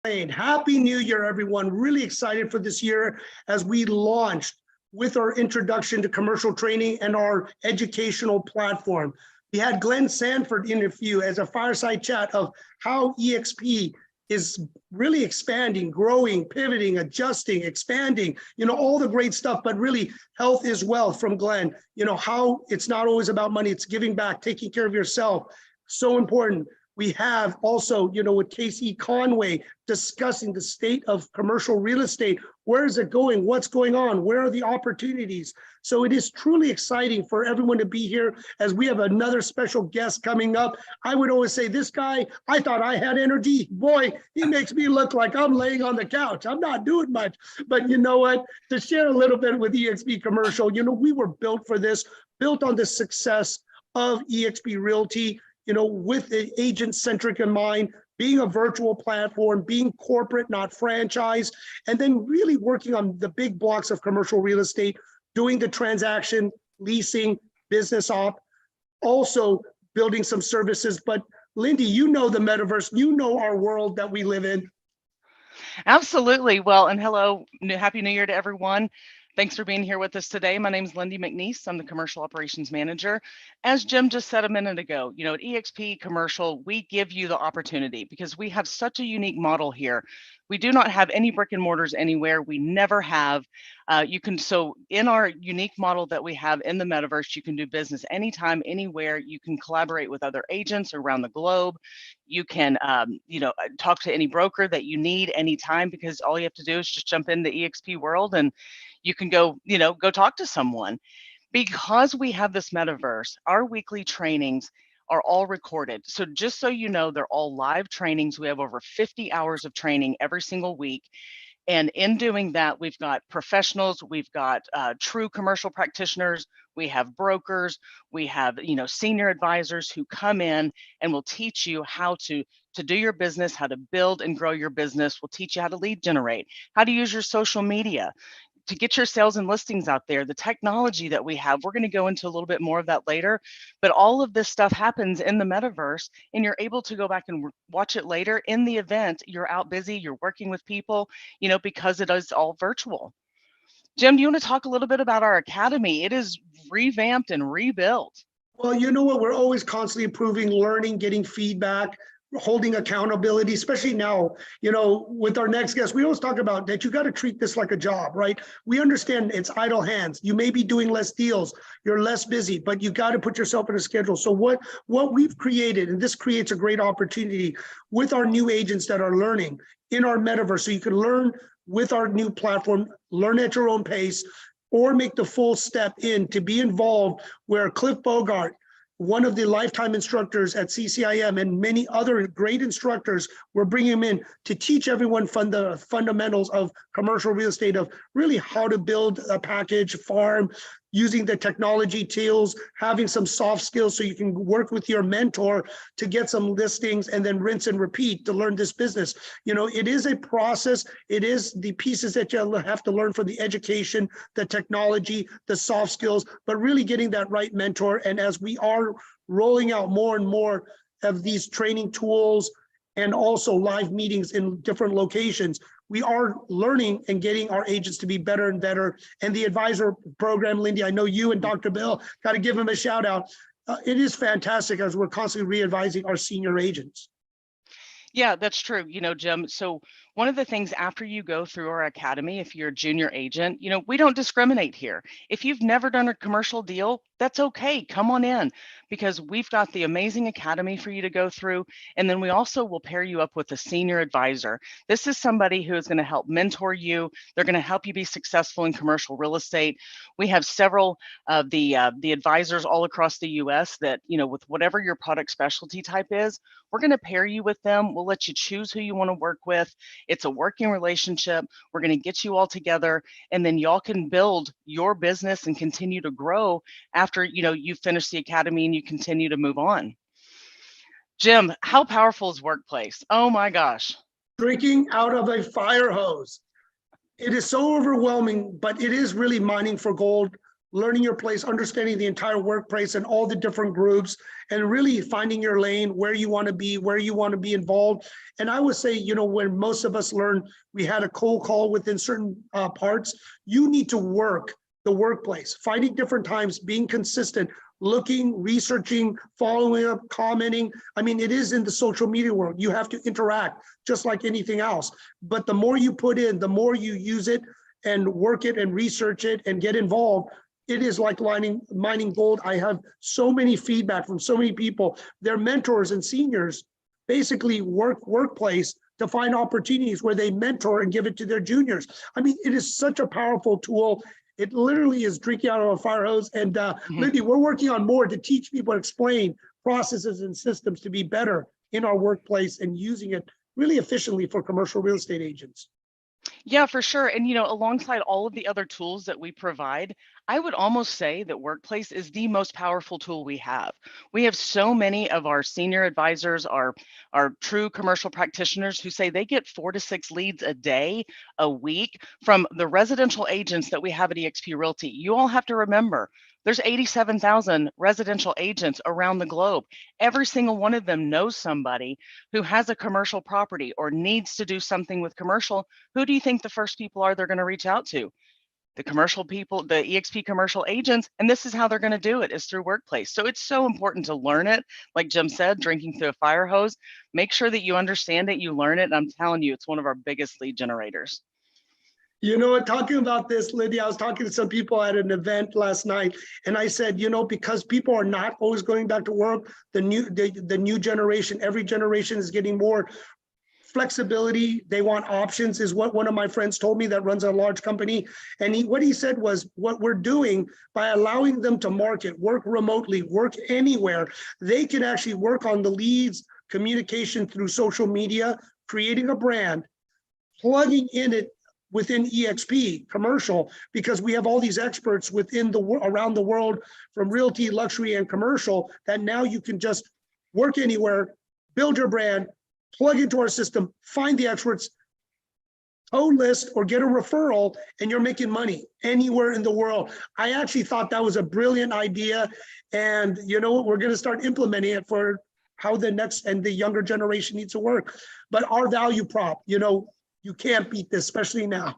Happy New Year, everyone. Really excited for this year as we launched with our introduction to commercial training and our educational platform. We had Glenn Sanford interview as a fireside chat of how EXP is really expanding, growing, pivoting, adjusting, expanding, all the great stuff, but really health is wealth from Glenn, how it's not always about money, it's giving back, taking care of yourself. So important. We have also, with Casey Conway discussing the state of commercial real estate. Where is it going? What's going on? Where are the opportunities? So it is truly exciting for everyone to be here as we have another special guest coming up. I would always say this guy, I thought I had energy. Boy, he makes me look like I'm laying on the couch. I'm not doing much, but you know what? To share a little bit with EXP Commercial, we were built for this, built on the success of EXP Realty, with the agent-centric in mind, being a virtual platform, being corporate, not franchise, and then really working on the big blocks of commercial real estate, doing the transaction, leasing, business op, also building some services. But Lindy, the metaverse, our world that we live in. Absolutely. Well, and hello, Happy New Year to everyone. Thanks for being here with us today. My name is Lindy McNeese. I'm the Commercial Operations Manager. As Jim just said a minute ago, at EXP Commercial, we give you the opportunity because we have such a unique model here. We do not have any brick and mortars anywhere. We never have. So in our unique model that we have in the metaverse, you can do business anytime, anywhere. You can collaborate with other agents around the globe. You can, talk to any broker that you need anytime because all you have to do is just jump in the EXP world and you can go talk to someone. Because we have this metaverse, our weekly trainings are all recorded. So just so you know, they're all live trainings. We have over 50 hours of training every single week. And in doing that, we've got professionals, we've got true commercial practitioners, we have brokers, we have senior advisors who come in and will teach you how to do your business, how to build and grow your business. We'll teach you how to lead generate, how to use your social media, to get your sales and listings out there, the technology that we have. We're going to go into a little bit more of that later, but all of this stuff happens in the metaverse and you're able to go back and watch it later. In the event you're out busy, you're working with people, because it is all virtual. Jim, do you want to talk a little bit about our academy? It is revamped and rebuilt. Well, you know what? We're always constantly improving, learning, getting feedback, holding accountability, especially now, with our next guest. We always talk about that you got to treat this like a job, right? We understand it's idle hands. You may be doing less deals, you're less busy, but you got to put yourself in a schedule. So what we've created, and this creates a great opportunity with our new agents that are learning in our metaverse, so you can learn with our new platform, learn at your own pace, or make the full step in to be involved, where Cliff Bogart, one of the lifetime instructors at CCIM, and many other great instructors, we're bringing them in to teach everyone the fundamentals of commercial real estate, of really how to build a package farm, using the technology tools, having some soft skills so you can work with your mentor to get some listings and then rinse and repeat to learn this business. It is a process. It is the pieces that you have to learn for the education, the technology, the soft skills, but really getting that right mentor. And as we are rolling out more and more of these training tools and also live meetings in different locations, we are learning and getting our agents to be better and better. And the advisor program, Lindy, I know you and Dr. Bill, got to give him a shout out. It is fantastic as we're constantly re-advising our senior agents. Yeah, that's true. Jim, so one of the things after you go through our academy, if you're a junior agent, we don't discriminate here. If you've never done a commercial deal, that's okay. Come on in, because we've got the amazing academy for you to go through. And then we also will pair you up with a senior advisor. This is somebody who is going to help mentor you. They're going to help you be successful in commercial real estate. We have several of the advisors all across the US that, with whatever your product specialty type is, we're going to pair you with them. We'll let you choose who you want to work with. It's a working relationship. We're going to get you all together, and then y'all can build your business and continue to grow after you finish the academy and you continue to move on. Jim, how powerful is Workplace? Oh my gosh. Drinking out of a fire hose. It is so overwhelming, but it is really mining for gold, learning your place, understanding the entire workplace and all the different groups, and really finding your lane, where you want to be, involved. And I would say, you know, when most of us learn, we had a cold call within certain parts, you need to work the workplace, finding different times, being consistent, looking, researching, following up, commenting. I mean, it is in the social media world. You have to interact just like anything else. But the more you put in, the more you use it and work it and research it and get involved, it is like mining gold. I have so many feedback from so many people. Their mentors and seniors basically workplace to find opportunities where they mentor and give it to their juniors. I mean, it is such a powerful tool. It literally is drinking out of a fire hose. And Lindy, we're working on more to teach people, explain processes and systems to be better in our workplace and using it really efficiently for commercial real estate agents. Yeah, for sure. And, you know, alongside all of the other tools that we provide, I would almost say that Workplace is the most powerful tool we have. We have so many of our senior advisors, our true commercial practitioners who say they get 4 to 6 leads a day, a week from the residential agents that we have at EXP Realty. You all have to remember, there's 87,000 residential agents around the globe. Every single one of them knows somebody who has a commercial property or needs to do something with commercial. Who do you think the first people are they're going to reach out to? The commercial people, the EXP commercial agents, and this is how they're going to do it, is through Workplace. So it's so important to learn it. Like Jim said, drinking through a fire hose. Make sure that you understand it, you learn it, and I'm telling you, it's one of our biggest lead generators. You know, talking about this, Lydia, I was talking to some people at an event last night, and I said, you know, because people are not always going back to work, the new generation, every generation is getting more flexibility. They want options, is what one of my friends told me that runs a large company. And what he said was, what we're doing by allowing them to market, work remotely, work anywhere, they can actually work on the leads, communication through social media, creating a brand, plugging in it within EXP commercial, because we have all these experts within around the world from realty, luxury, and commercial, that now you can just work anywhere, build your brand, plug into our system, find the experts, own list, or get a referral, and you're making money anywhere in the world. I actually thought that was a brilliant idea. And you know what, we're going to start implementing it for how the next and the younger generation needs to work. But our value prop, you know, you can't beat this, especially now.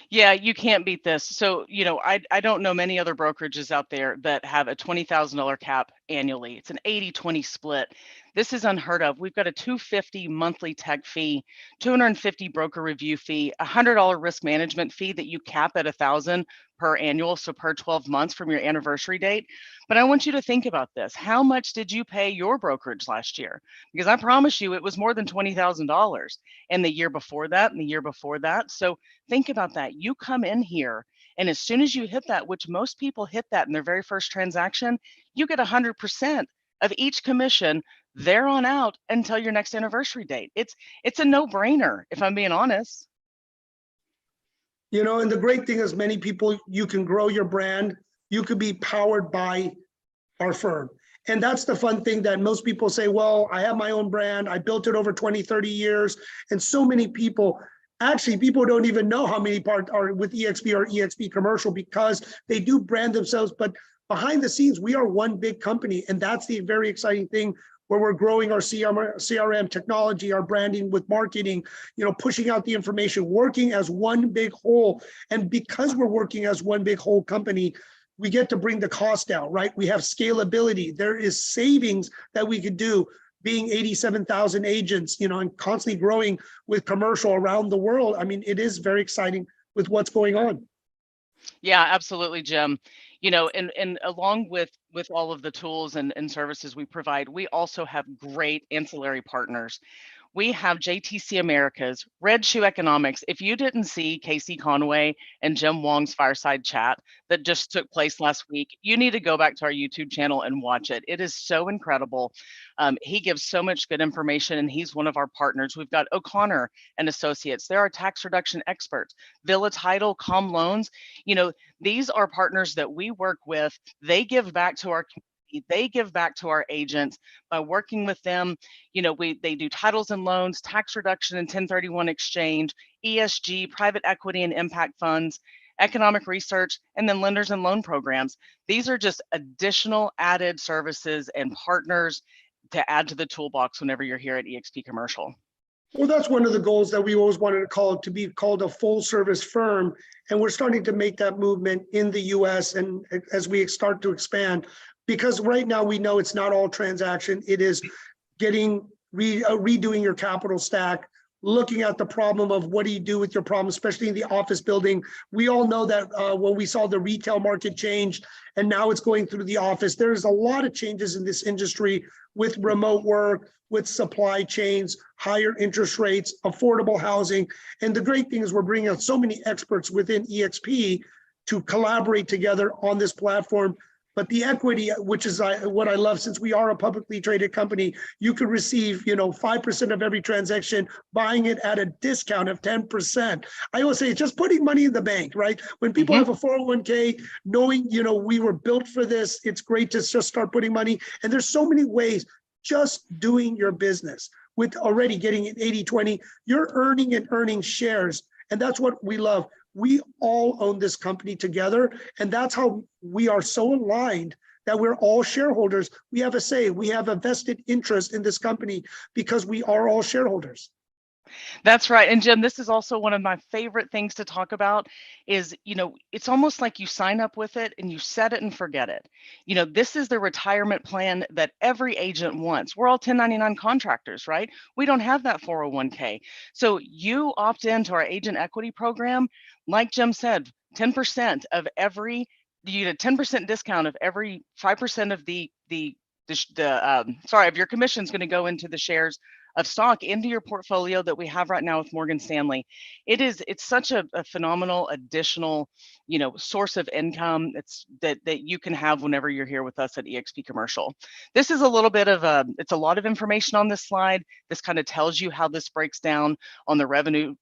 Yeah, you can't beat this. So, you know, I don't know many other brokerages out there that have a $20,000 cap annually. It's an 80-20 split. This is unheard of. We've got a $250 monthly tech fee, $250 broker review fee, $100 risk management fee that you cap at $1,000 per annual, so per 12 months from your anniversary date. But I want you to think about this. How much did you pay your brokerage last year? Because I promise you it was more than $20,000, and the year before that, and the year before that. So think about that. You come in here, and as soon as you hit that, which most people hit that in their very first transaction, you get 100% of each commission there on out until your next anniversary date. It's a no-brainer, if I'm being honest. You know, and the great thing is, many people, you can grow your brand. You could be powered by our firm. And that's the fun thing, that most people say, well, I have my own brand. I built it over 20, 30 years. And so many people, actually, people don't even know how many parts are with EXP or EXP commercial, because they do brand themselves. But behind the scenes, we are one big company. And that's the very exciting thing, where we're growing our CRM technology, our branding with marketing, you know, pushing out the information, working as one big whole. And because we're working as one big whole company, we get to bring the cost down, right? We have scalability. There is savings that we could do, being 87,000 agents, you know, and constantly growing with commercial around the world. I mean, it is very exciting with what's going on. Yeah, absolutely, Jim. You know, and along with all of the tools and services we provide, we also have great ancillary partners. We have JTC Americas, Red Shoe Economics. If you didn't see Casey Conway and Jim Wong's fireside chat that just took place last week, you need to go back to our YouTube channel and watch it. It is so incredible. He gives so much good information, and he's one of our partners. We've got O'Connor and Associates. They're our tax reduction experts. Villa Title, Com Loans. You know, these are partners that we work with. They give back to our community. They give back to our agents by working with them. You know, they do titles and loans, tax reduction and 1031 exchange, ESG, private equity and impact funds. economic research, and then lenders and loan programs. These are just additional added services and partners to add to the toolbox whenever you're here at EXP Commercial. Well, that's one of the goals that we always wanted to call it, to be called a full service firm. And we're starting to make that movement in the US and as we start to expand, because right now we know it's not all transaction. It is getting redoing your capital stack, looking at the problem of what do you do with your problem, especially in the office building. We all know that when we saw the retail market change and now it's going through the office, there's a lot of changes in this industry with remote work, with supply chains, higher interest rates, affordable housing. And the great thing is we're bringing out so many experts within EXP to collaborate together on this platform. But the equity, which is what I love, since we are a publicly traded company, you could receive, 5% of every transaction, buying it at a discount of 10%. I always say it's just putting money in the bank, right? When people have a 401k, knowing, we were built for this, it's great to just start putting money. And there's so many ways, just doing your business with already getting an 80-20, you're earning shares. And that's what we love. We all own this company together. And that's how we are so aligned that we're all shareholders. We have a say, we have a vested interest in this company because we are all shareholders. That's right. And Jim, this is also one of my favorite things to talk about is, it's almost like you sign up with it and you set it and forget it. This is the retirement plan that every agent wants. We're all 1099 contractors, right? We don't have that 401k. So you opt into our agent equity program. Like Jim said, 10% of every, you get a 10% discount of every 5% of of your commission is going to go into the shares of stock into your portfolio that we have right now with Morgan Stanley. It's such a phenomenal additional, source of income that you can have whenever you're here with us at EXP Commercial. This is a little bit of it's a lot of information on this slide. This kind of tells you how this breaks down on the revenue,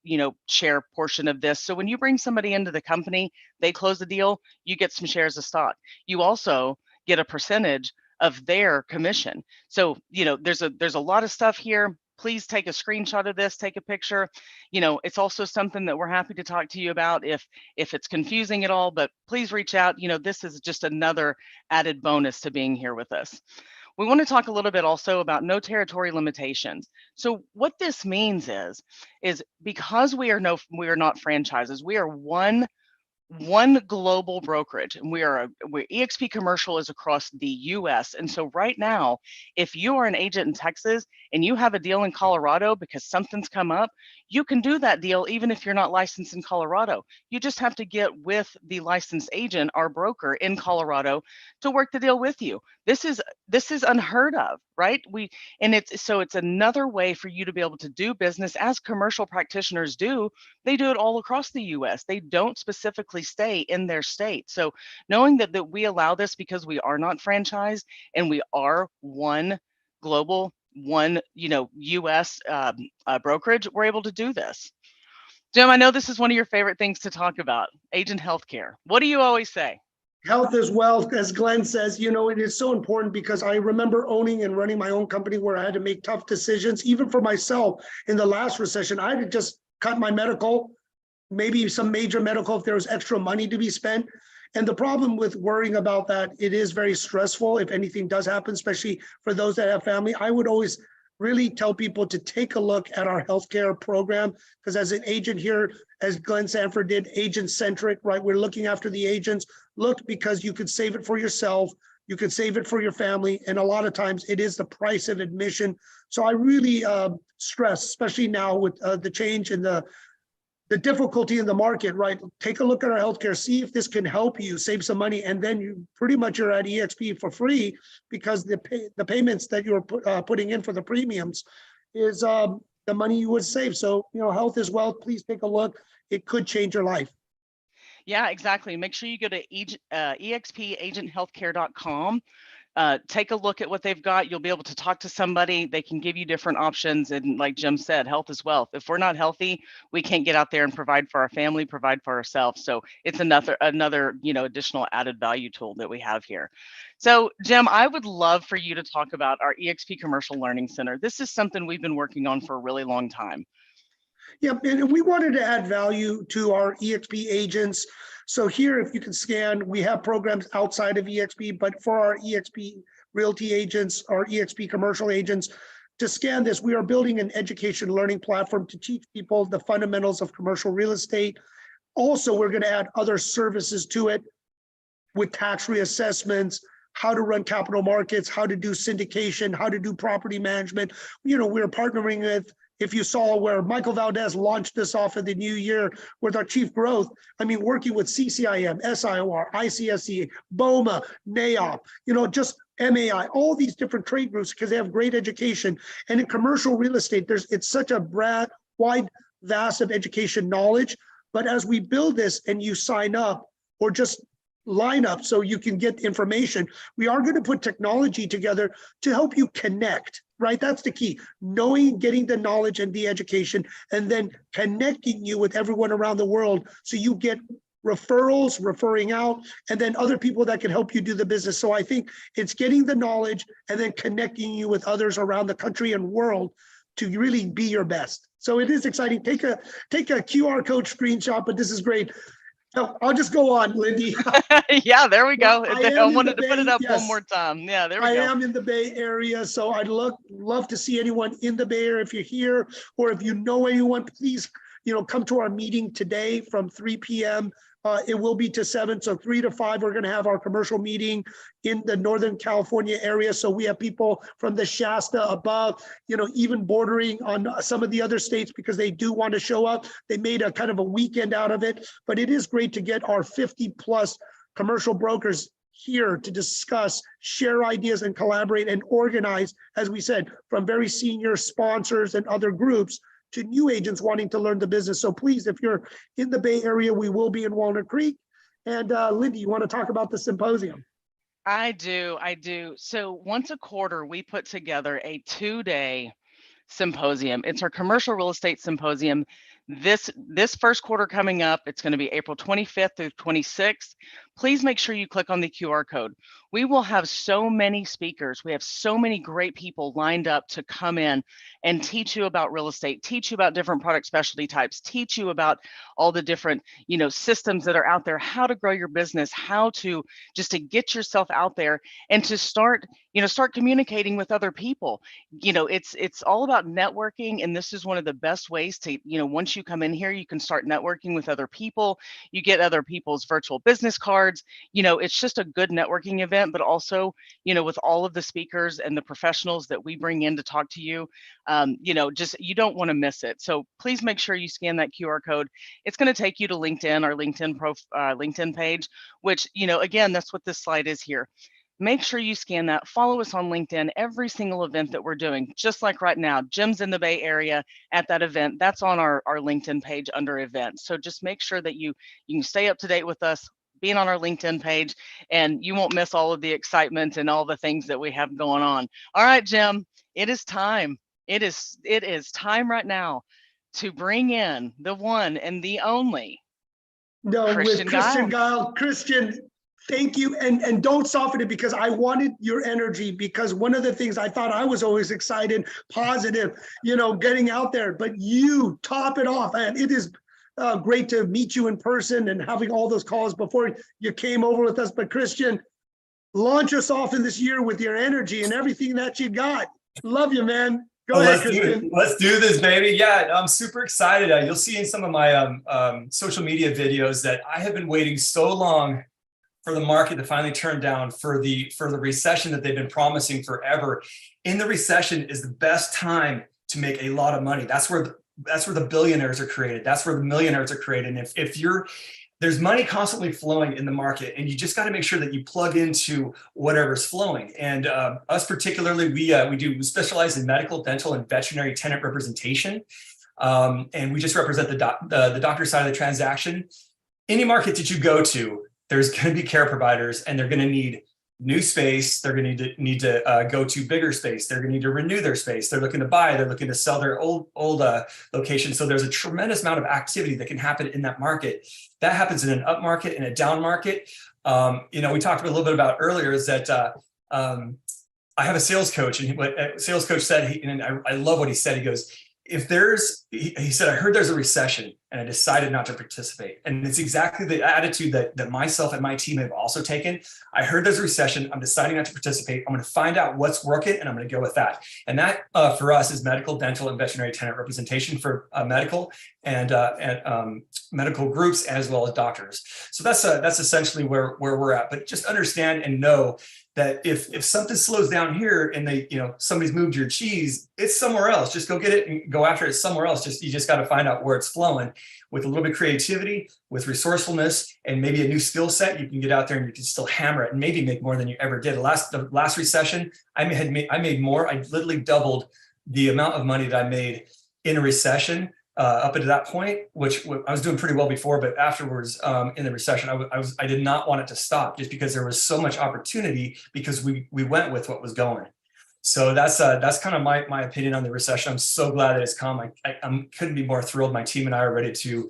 share portion of this. So when you bring somebody into the company, they close the deal, you get some shares of stock. You also get a percentage of their commission. So, there's a lot of stuff here. Please take a screenshot of this, take a picture. It's also something that we're happy to talk to you about if it's confusing at all, but please reach out. This is just another added bonus to being here with us. We want to talk a little bit also about no territory limitations. So what this means is because we are not franchises, we are one global brokerage, and we're EXP Commercial is across the US. And so right now, if you are an agent in Texas and you have a deal in Colorado because something's come up, you can do that deal even if you're not licensed in Colorado. You just have to get with the licensed agent, our broker in Colorado, to work the deal with you. This is unheard of, right? It's another way for you to be able to do business as commercial practitioners do. They do it all across the US. They don't specifically stay in their state. So knowing that we allow this because we are not franchised and we are one global, US brokerage, we're able to do this. Jim, I know this is one of your favorite things to talk about, agent healthcare. What do you always say? Health is wealth, as Glenn says. It is so important because I remember owning and running my own company where I had to make tough decisions, even for myself. In the last recession, I had to just cut my medical, maybe some major medical if there was extra money to be spent. And the problem with worrying about that, it is very stressful if anything does happen, especially for those that have family. I would always really tell people to take a look at our healthcare program, because as an agent here, as Glenn Sanford did, agent-centric, right? We're looking after the agents. Look, because you could save it for yourself, you could save it for your family, and a lot of times it is the price of admission. So I really stress, especially now with the change in the difficulty in the market, right? Take a look at our healthcare, see if this can help you save some money, and then you pretty much are at EXP for free because the payments that you're putting in for the premiums is the money you would save. So, health is wealth. Please take a look. It could change your life. Yeah, exactly. Make sure you go to expagенthealthcare.com. Take a look at what they've got. You'll be able to talk to somebody. They can give you different options. And like Jim said, health is wealth. If we're not healthy, we can't get out there and provide for our family, provide for ourselves. So it's another additional added value tool that we have here. So Jim, I would love for you to talk about our EXP Commercial Learning Center. This is something we've been working on for a really long time. Yeah, and we wanted to add value to our EXP agents. So here, if you can scan, we have programs outside of EXP, but for our EXP Realty agents, our EXP commercial agents, to scan this, we are building an education learning platform to teach people the fundamentals of commercial real estate. Also, we're going to add other services to it with tax reassessments, how to run capital markets, how to do syndication, how to do property management. You know, we're partnering with, if you saw where Michael Valdez launched this off of the new year with our chief growth, I mean, working with CCIM, SIOR, ICSC, BOMA, NAOP, you know, just MAI, all these different trade groups, because they have great education. And in commercial real estate, it's such a wide, vast of education knowledge. But as we build this and you sign up or just line up so you can get information, we are going to put technology together to help you connect, right? That's the key. Knowing, getting the knowledge and the education, and then connecting you with everyone around the world so you get referrals, referring out, and then other people that can help you do the business. So I think it's getting the knowledge and then connecting you with others around the country and world to really be your best. So it is exciting. Take a QR code screenshot, but this is great. I'll just go on, Lindy. Yeah, there we go. Well, I wanted to put it up one more time. Yeah, there we go. I am in the Bay Area, so I'd love to see anyone in the Bay Area. If you're here or if you know anyone, please, come to our meeting today from 3 p.m. It will be to 7, so 3 to 5, we're going to have our commercial meeting in the Northern California area. So we have people from the Shasta above, even bordering on some of the other states because they do want to show up. They made a kind of a weekend out of it, but it is great to get our 50 plus commercial brokers here to discuss, share ideas, and collaborate and organize, as we said, from very senior sponsors and other groups to new agents wanting to learn the business. So please, if you're in the Bay Area, we will be in Walnut Creek. And Lindy, you want to talk about the symposium? I do. So once a quarter, we put together a 2-day symposium. It's our commercial real estate symposium. This first quarter coming up, it's going to be April 25th through 26th. Please make sure you click on the QR code. We will have so many speakers. We have so many great people lined up to come in and teach you about real estate, teach you about different product specialty types, teach you about all the different, systems that are out there, how to grow your business, how to just to get yourself out there and to start communicating with other people. It's all about networking. And this is one of the best ways to, once you come in here, you can start networking with other people. You get other people's virtual business cards. It's just a good networking event, but also, with all of the speakers and the professionals that we bring in to talk to you, you don't want to miss it. So please make sure you scan that QR code. It's going to take you to LinkedIn, our LinkedIn page, which, again, that's what this slide is here. Make sure you scan that. Follow us on LinkedIn. Every single event that we're doing, just like right now, Jim's in the Bay Area at that event. That's on our LinkedIn page under events. So just make sure that you can stay up to date with us, being on our LinkedIn page, and you won't miss all of the excitement and all the things that we have going on. All right, Jim, it is time. It is time right now to bring in the one and the only Christian Guile. Christian, thank you. And don't soften it, because I wanted your energy, because one of the things I thought I was always excited, positive, getting out there, but you top it off. And it is great to meet you in person and having all those calls before you came over with us. But Christian, launch us off in this year with your energy and everything that you got. Love you, man. Go ahead, Christian. Let's do this, baby. Yeah, I'm super excited. You'll see in some of my social media videos that I have been waiting so long for the market to finally turn down, for the recession that they've been promising forever. In the recession is the best time to make a lot of money. That's where the billionaires are created. That's where the millionaires are created. And if there's money constantly flowing in the market, and you just got to make sure that you plug into whatever's flowing. And us particularly, we specialize in medical, dental, and veterinary tenant representation. And we just represent the doctor side of the transaction. Any market that you go to, there's going to be care providers, and they're going to need new space. They're going to need to go to bigger space. They're going to need to renew their space. They're looking to buy. They're looking to sell their old location. So there's a tremendous amount of activity that can happen in that market. That happens in an up market and a down market. We talked a little bit about earlier is that I have a sales coach, and what a sales coach said, and I love what he said. He goes, if there's, he said, I heard there's a recession and I decided not to participate. And it's exactly the attitude that myself and my team have also taken. I heard there's a recession. I'm deciding not to participate. I'm going to find out what's working and I'm going to go with that. And that for us is medical, dental, and veterinary tenant representation for medical and medical groups as well as doctors. So that's essentially where we're at. But just understand and know that if something slows down here and somebody's moved your cheese, it's somewhere else. Just go get it and go after it somewhere else. You just got to find out where it's flowing. With a little bit of creativity, with resourcefulness, and maybe a new skill set, you can get out there and you can still hammer it and maybe make more than you ever did. The last recession, I made more. I literally doubled the amount of money that I made in a recession up until that point, which I was doing pretty well before, but afterwards in the recession, I did not want it to stop just because there was so much opportunity because we went with what was going. So that's kind of my opinion on the recession. I'm so glad that it's come. I couldn't be more thrilled. My team and I are ready to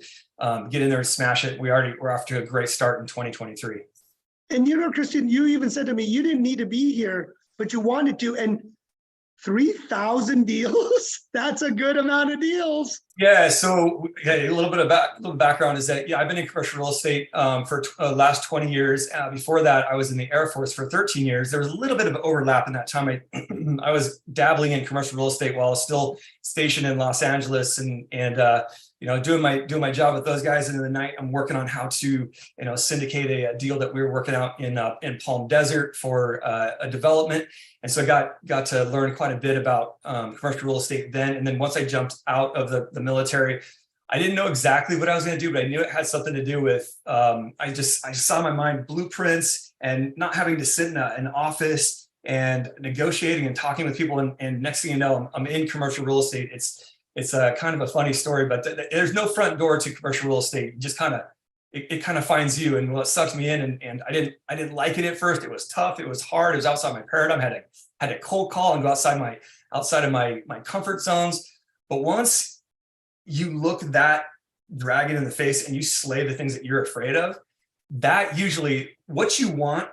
get in there and smash it. We're off to a great start in 2023. And Christian, you even said to me, you didn't need to be here, but you wanted to. And 3,000 deals, that's a good amount of deals. Yeah, so a little bit of background is that, I've been in commercial real estate for the last 20 years. Before that, I was in the Air Force for 13 years. There was a little bit of overlap in that time. I was dabbling in commercial real estate while I was still stationed in Los Angeles and doing my job with those guys. And in the night, I'm working on how to syndicate a deal that we were working out in Palm Desert for a development. And so I got to learn quite a bit about commercial real estate then. And then once I jumped out of the military, I didn't know exactly what I was going to do, but I knew it had something to do with, I just saw in my mind blueprints and not having to sit in an office and negotiating and talking with people. And next thing you know, I'm in commercial real estate. It's a kind of a funny story, but there's no front door to commercial real estate. Just it kind of finds you, and it sucked me in. And I didn't like it at first. It was tough. It was hard. It was outside my paradigm. Had to cold call and go outside of my comfort zones. But once you look that dragon in the face and you slay the things that you're afraid of, that usually what you want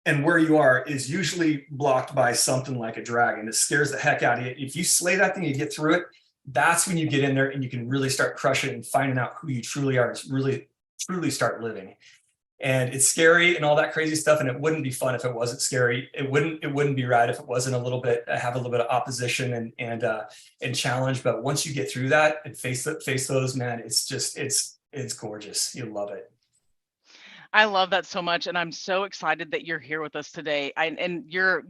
and where you are is usually blocked by something like a dragon that scares the heck out of you. If you slay that thing, you get through it. That's when you get in there and you can really start crushing and finding out who you truly are. It's really, truly start living. And it's scary and all that crazy stuff. And it wouldn't be fun if it wasn't scary. It wouldn't be right if it wasn't have a little bit of opposition and challenge. But once you get through that and face those, man, it's gorgeous. You love it. I love that so much. And I'm so excited that you're here with us today. And your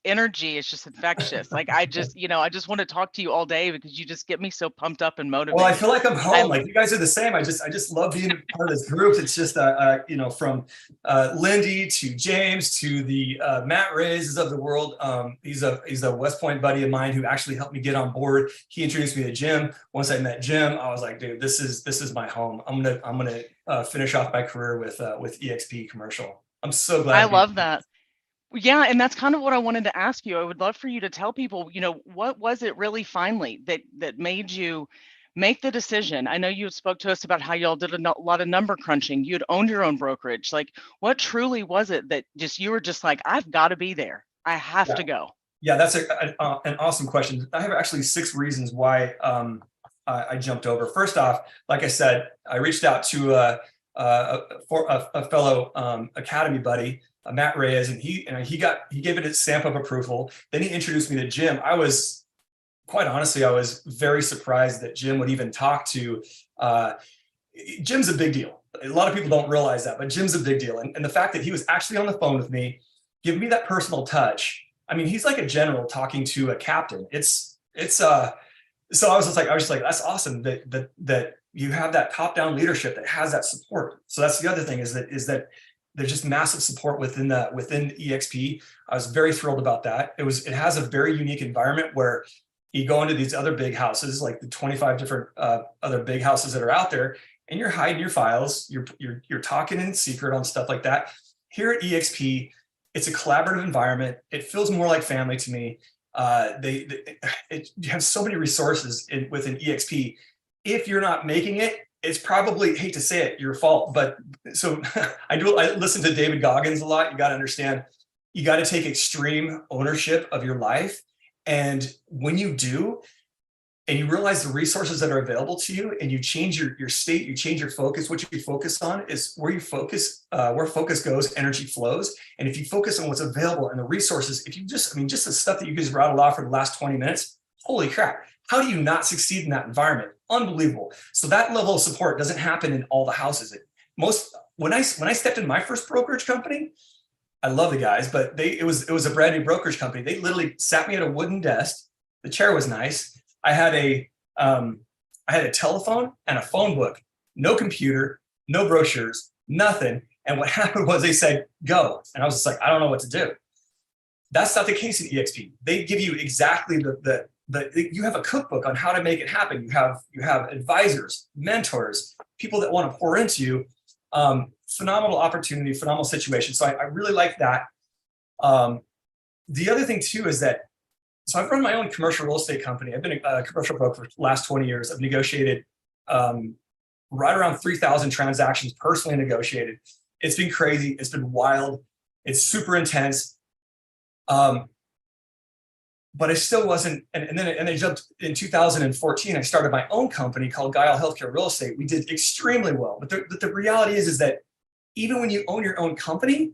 energy is just infectious. Like I just want to talk to you all day because you just get me so pumped up and motivated. Well, I feel like I'm home. Like you guys are the same. I just love being part of this group. It's just, from Lindy to James to the Matt Reyes of the world. He's a West Point buddy of mine who actually helped me get on board. He introduced me to Jim. Once I met Jim, I was like, dude, this is my home. I'm gonna finish off my career with EXP Commercial. I'm so glad. I love that. Yeah, and that's kind of what I wanted to ask you. I would love for you to tell people, what was it really finally that made you make the decision? I know you spoke to us about how y'all did a lot of number crunching. You'd owned your own brokerage. Like, what truly was it that you were just like, I've got to be there. I have to go. Yeah, that's an awesome question. I have actually 6 reasons why I jumped over. First off, like I said, I reached out to a fellow Academy buddy, Matt Reyes, and he gave it a stamp of approval. Then he introduced me to Jim. Quite honestly, I was very surprised that Jim would even talk to. Jim's a big deal. A lot of people don't realize that, but Jim's a big deal. And the fact that he was actually on the phone with me, giving me that personal touch. I mean, he's like a general talking to a captain. So I was just like, that's awesome that you have that top-down leadership that has that support. So that's the other thing is that there's just massive support within EXP. I was very thrilled about that. It has a very unique environment where you go into these other big houses, like the 25 different other big houses that are out there, and you're hiding your files. You're talking in secret on stuff like that. Here at EXP, it's a collaborative environment. It feels more like family to me. You have so many resources within EXP. If you're not making it, it's probably, hate to say it, your fault. But so I listen to David Goggins a lot. You got to understand, you got to take extreme ownership of your life. And when you do, and you realize the resources that are available to you, and you change your state, you change your focus. What you focus on is where focus goes, energy flows. And if you focus on what's available and the resources, if you just, I mean, just the stuff that you guys rattled off for the last 20 minutes, holy crap, how do you not succeed in that environment? Unbelievable. So that level of support doesn't happen in all the houses. When I stepped in my first brokerage company, I love the guys, but it was a brand new brokerage company. They literally sat me at a wooden desk. The chair was nice. I had a telephone and a phone book, no computer, no brochures, nothing. And what happened was they said, go. And I was just like, I don't know what to do. That's not the case in EXP. They give you exactly you have a cookbook on how to make it happen. You have advisors, mentors, people that want to pour into you. Phenomenal opportunity, phenomenal situation. So I really like that. The other thing too is that, so I've run my own commercial real estate company. I've been a commercial broker for the last 20 years. I've negotiated right around 3,000 transactions personally negotiated. It's been crazy. It's been wild. It's super intense. But I still wasn't, and then I jumped in 2014. I started my own company called Guile Healthcare Real Estate. We did extremely well. But the reality is that even when you own your own company,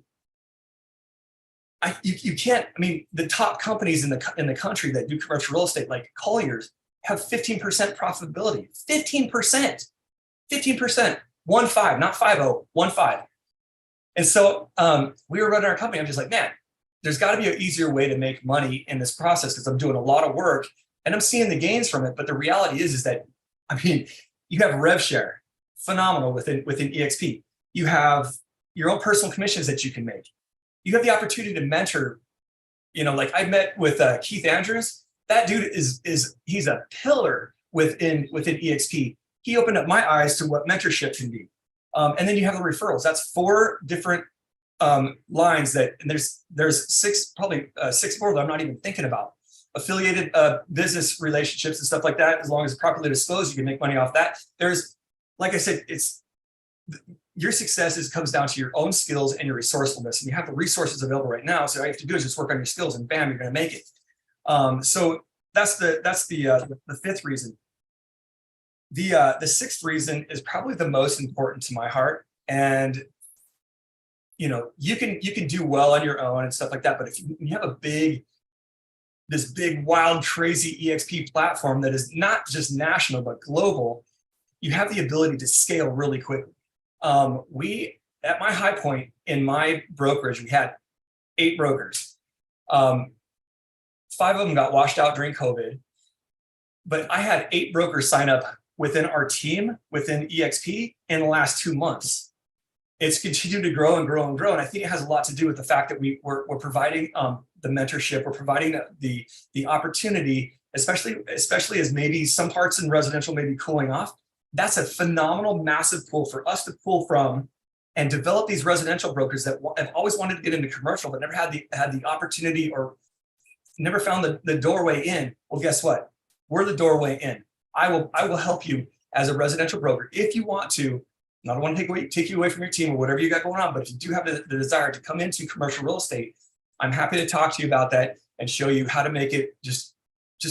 you can't. I mean, the top companies in the country that do commercial real estate, like Colliers, have 15% profitability. 15%, 15%, 1.5, not 5.0, 1.5. And so we were running our company. I'm just like, man, there's got to be an easier way to make money in this process because I'm doing a lot of work and I'm seeing the gains from it. But the reality is that, I mean, you have rev share, phenomenal within EXP. You have your own personal commissions that you can make. You have the opportunity to mentor, like I met with Keith Andrews. That dude he's a pillar within EXP. He opened up my eyes to what mentorship can be. And then you have the referrals. That's 4 different lines that, and there's 6 more that I'm not even thinking about. Affiliated business relationships and stuff like that. As long as it's properly disclosed, you can make money off that. There's, like I said, your success comes down to your own skills and your resourcefulness, and you have the resources available right now. So all you have to do is just work on your skills, and bam, you're going to make it. So that's the 5th reason. The 6th reason is probably the most important to my heart, and you can do well on your own and stuff like that. But if you have this big, wild, crazy EXP platform that is not just national but global, you have the ability to scale really quickly. At my high point in my brokerage, we had 8 brokers. 5 of them got washed out during COVID, but I had 8 brokers sign up within our team, within EXP, in the last 2 months. It's continued to grow and grow and grow. And I think it has a lot to do with the fact that we're providing the mentorship, we're providing the opportunity, especially as maybe some parts in residential may be cooling off. That's a phenomenal, massive pool for us to pull from and develop these residential brokers that have always wanted to get into commercial, but never had the opportunity or never found the doorway in. Well, guess what? We're the doorway in. I will help you as a residential broker if you want to. I don't want to take you away from your team or whatever you got going on, but if you do have the desire to come into commercial real estate, I'm happy to talk to you about that and show you how to make it just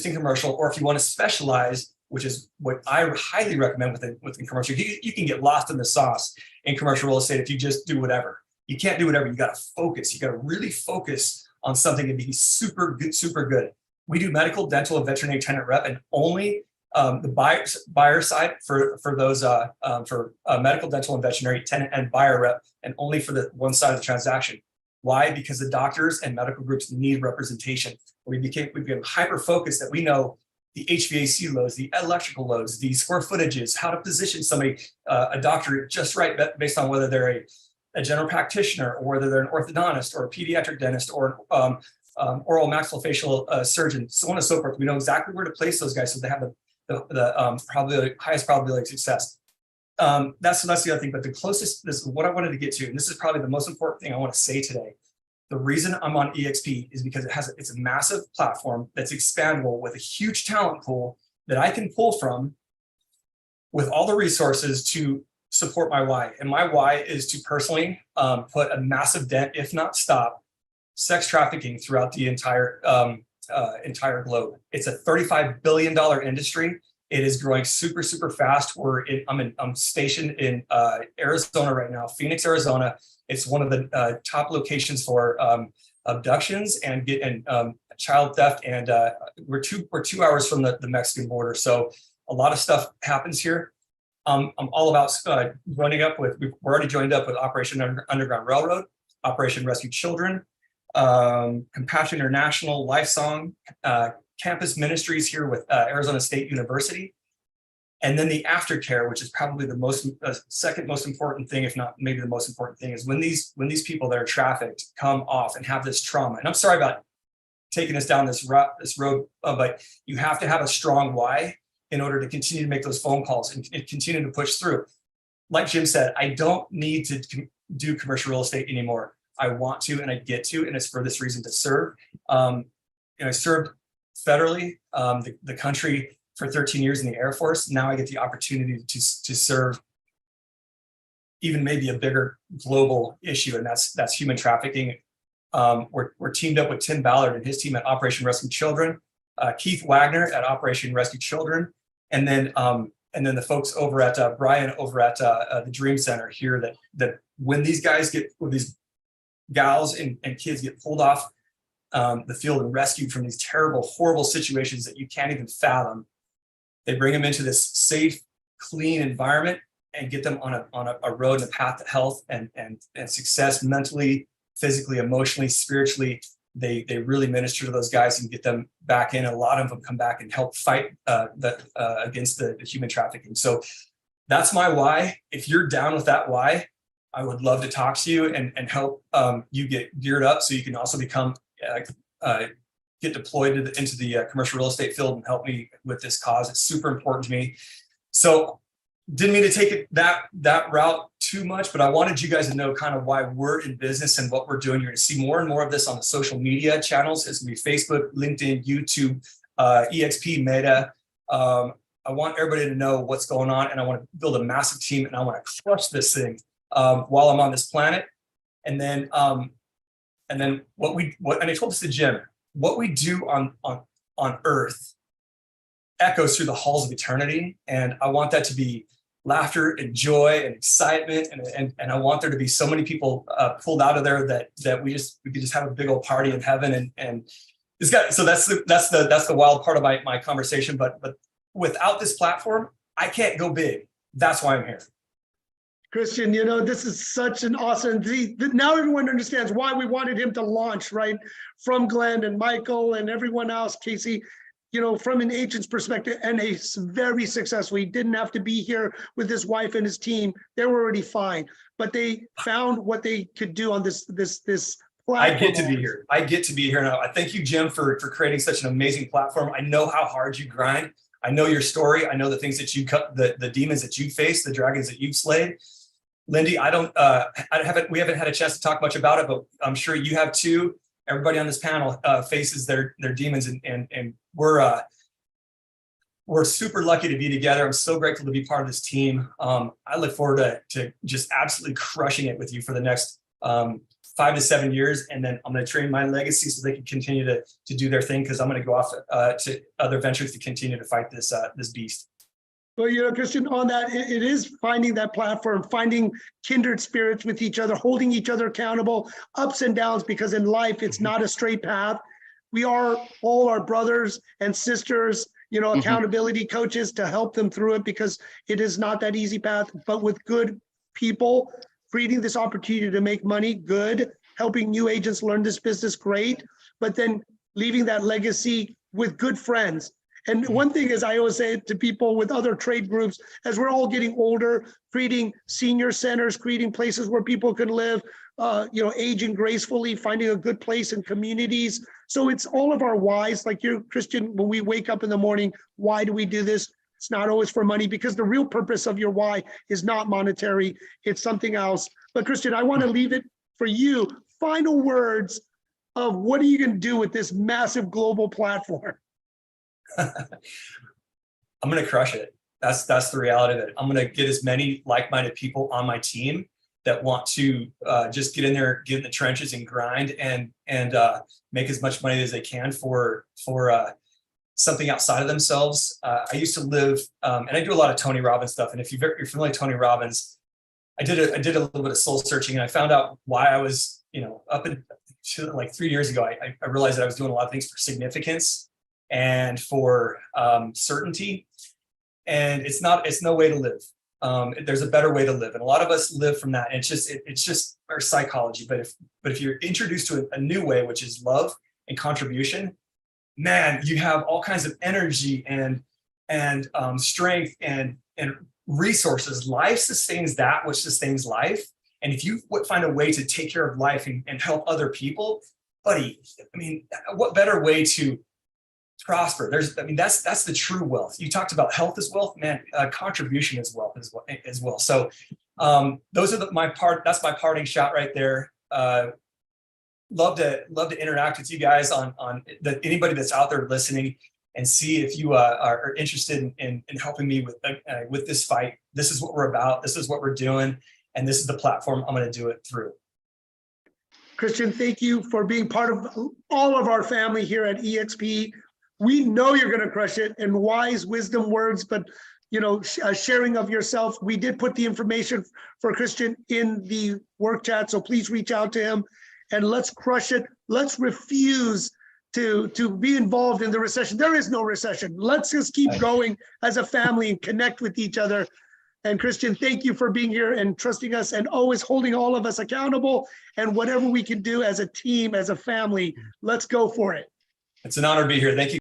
in commercial. Or if you want to specialize, which is what I highly recommend within commercial, you can get lost in the sauce in commercial real estate if you just do whatever. You can't do whatever. You got to focus. You got to really focus on something and be super good. We do medical, dental, and veterinary tenant rep, and only the buyer side for those for medical, dental, and veterinary tenant and buyer rep, and only for the one side of the transaction. Why? Because the doctors and medical groups need representation. We became hyper focused that we know the HVAC loads, the electrical loads, the square footages, how to position somebody, a doctor just right based on whether they're a general practitioner or whether they're an orthodontist or a pediatric dentist or oral maxillofacial surgeon, so on and so forth. We know exactly where to place those guys so they have the highest probability of success. That's the other thing. But the closest, this is what I wanted to get to, and this is probably the most important thing I want to say today. The reason I'm on EXP is because it's a massive platform that's expandable with a huge talent pool that I can pull from with all the resources to support my why. And my why is to personally put a massive dent, if not stop, sex trafficking throughout the entire entire globe. It's a $35 billion industry. It is growing super, super fast. I'm stationed in Arizona right now, Phoenix, Arizona. It's one of the top locations for abductions and child theft, and we're 2 hours from the Mexican border. So a lot of stuff happens here. I'm all about joining up with. We're already joined up with Operation Underground Railroad, Operation Rescue Children, Compassion International, Lifesong, campus ministries here with Arizona State University, and then the aftercare, which is probably the second most important thing, if not maybe the most important thing, is when these people that are trafficked come off and have this trauma. And I'm sorry about taking us down this road, but you have to have a strong why in order to continue to make those phone calls and continue to push through. Like Jim said, I don't need to do commercial real estate anymore. I want to, and I get to, and it's for this reason, to serve. I served federally, the country for 13 years in the Air Force. Now I get the opportunity to serve even maybe a bigger global issue, and that's human trafficking. We're teamed up with Tim Ballard and his team at Operation Rescue Children, Keith Wagner at Operation Rescue Children, and then the folks over at Brian over at the Dream Center here. That when these gals and kids get pulled off the field and rescued from these terrible, horrible situations that you can't even fathom, they bring them into this safe, clean environment and get them on a road and a path to health and success, mentally, physically, emotionally, spiritually. They really minister to those guys and get them back in. A lot of them come back and help fight against the human trafficking. So that's my why. If you're down with that why, I would love to talk to you and help you get geared up so you can also become get deployed into the commercial real estate field and help me with this cause. It's super important to me. So didn't mean to take it that route too much, but I wanted you guys to know kind of why we're in business and what we're doing. You're going to see more and more of this on the social media channels. It's going to be Facebook, LinkedIn, YouTube, EXP, Meta. I want everybody to know what's going on, and I want to build a massive team, and I want to crush this thing while I'm on this planet. And then what and I told this to Jim, what we do on Earth echoes through the halls of eternity, and I want that to be laughter and joy and excitement, and I want there to be so many people pulled out of there that we could just have a big old party in heaven, and it's got. So that's the wild part of my conversation. But without this platform, I can't go big. That's why I'm here. Christian, this is such an awesome, now everyone understands why we wanted him to launch, right? From Glenn and Michael and everyone else, Casey, from an agent's perspective, and a very successful. He didn't have to be here with his wife and his team. They were already fine, but they found what they could do on this platform. I get to be here now. I thank you, Jim, for creating such an amazing platform. I know how hard you grind. I know your story. I know the things that you cut, the demons that you faced, the dragons that you've slayed. Lindy, we haven't had a chance to talk much about it, but I'm sure you have too. Everybody on this panel faces their demons, and we're super lucky to be together. I'm so grateful to be part of this team. I look forward to just absolutely crushing it with you for the next 5 to 7 years, and then I'm going to train my legacy so they can continue to do their thing, because I'm going to go off to other ventures to continue to fight this beast. Well, Christian, on that, it is finding that platform, finding kindred spirits with each other, holding each other accountable, ups and downs, because in life, it's not a straight path. We are all our brothers and sisters, accountability coaches to help them through it, because it is not that easy path. But with good people, creating this opportunity to make money, good, helping new agents learn this business, great, but then leaving that legacy with good friends. And one thing is, I always say to people with other trade groups, as we're all getting older, creating senior centers, creating places where people can live, aging gracefully, finding a good place in communities. So it's all of our whys, like you, Christian, when we wake up in the morning, why do we do this? It's not always for money, because the real purpose of your why is not monetary, it's something else. But Christian, I want to leave it for you. Final words of what are you going to do with this massive global platform? I'm going to crush it. That's the reality of it. I'm going to get as many like-minded people on my team that want to just get in there, get in the trenches and grind and make as much money as they can for something outside of themselves. I used to live, and I do a lot of Tony Robbins stuff. And if you're familiar with Tony Robbins, I did a little bit of soul searching, and I found out why I was, up until like 3 years ago, I realized that I was doing a lot of things for significance and for certainty. And it's no way to live. There's a better way to live, and a lot of us live from that. And it's just our psychology. But if you're introduced to a new way, which is love and contribution, man, you have all kinds of energy and strength and resources. Life sustains that which sustains life. And if you would find a way to take care of life and help other people, buddy, I mean, what better way to prosper? That's the true wealth. You talked about health as wealth, man. Contribution is wealth as well. So those are that's my parting shot right there. Love to interact with you guys on anybody that's out there listening, and see if you are interested in helping me with this fight. This is what we're about. This is what we're doing. And this is the platform I'm going to do it through. Christian, thank you for being part of all of our family here at EXP. We know you're going to crush it, and wise wisdom words, but sharing of yourself. We did put the information for Christian in the work chat, so please reach out to him and let's crush it. Let's refuse to be involved in the recession. There is no recession. Let's just keep going as a family and connect with each other. And Christian, thank you for being here and trusting us and always holding all of us accountable. And whatever we can do as a team, as a family, let's go for it. It's an honor to be here. Thank you.